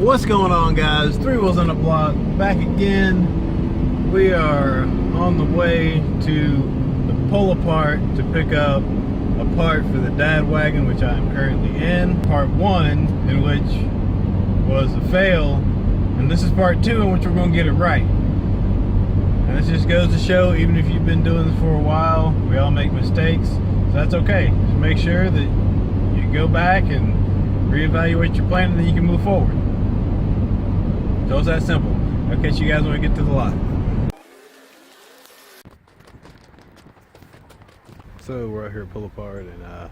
What's going on, guys? Three Wheels on the Block back again. We are on the way to the pull apart to pick up a part for the dad wagon, which I am currently in. Part 1, in which was a fail, and this is part 2, in which we're going to get it right. And this just goes to show, even if you've been doing this for a while, we all make mistakes, so that's okay. Just make sure that you go back and reevaluate your plan, and then you can move forward. So it's that simple. I'll catch you guys when we get to the lot. So we're out here at pull apart, and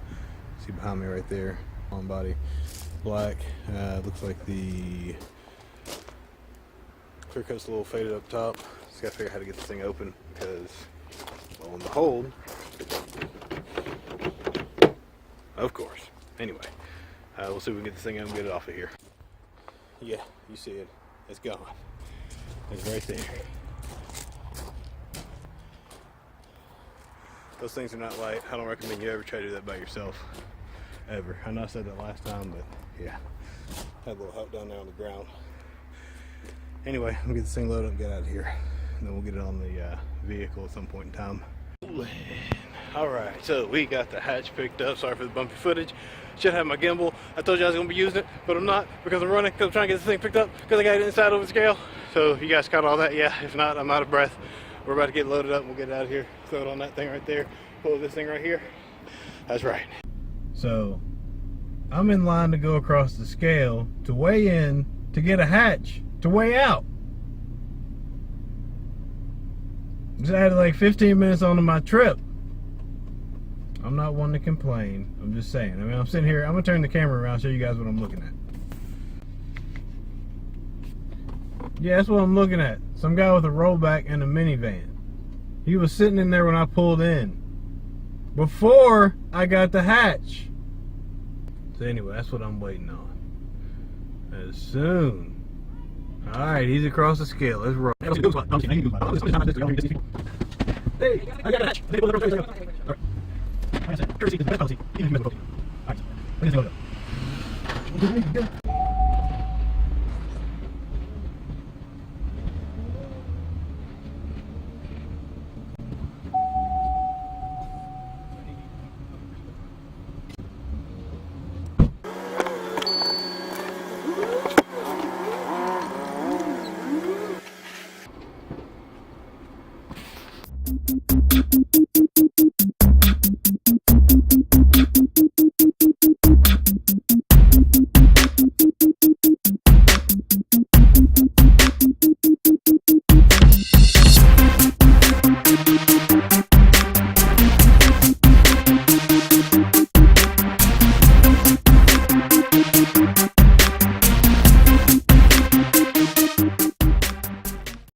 see behind me right there, on body, black. Looks like the clear coat's a little faded up top. Just gotta figure out how to get this thing open because, well, in the hold, of course. Anyway, we'll see if we can get this thing out and get it off of here. Yeah, you see it. It's gone. It's right there. Those things are not light. I don't recommend you ever try to do that by yourself. Ever. I know I said that last time, but yeah. Had a little help down there on the ground. Anyway, we'll get this thing loaded up and get out of here. And then we'll get it on the vehicle at some point in time. Alright, so we got the hatch picked up. Sorry for the bumpy footage. Should have my gimbal. I told you I was going to be using it, but I'm not because I'm running, because I'm trying to get this thing picked up because I got it inside over the scale. So you guys caught all that? Yeah, if not, I'm out of breath. We're about to get loaded up and we'll get it out of here. Throw it on that thing right there. Pull this thing right here. That's right. So I'm in line to go across the scale to weigh in to get a hatch to weigh out. Just added like 15 minutes onto my trip. I'm not one to complain. I'm just saying. I mean, I'm sitting here. I'm going to turn the camera around and show you guys what I'm looking at. Yeah, that's what I'm looking at. Some guy with a rollback and a minivan. He was sitting in there when I pulled in, before I got the hatch. So anyway, that's what I'm waiting on. As soon. Alright, he's across the scale. Let's roll. Hey, I got a hatch. Alright. Like I said, courtesy is the best policy, even if you miss a policy. Alright, so,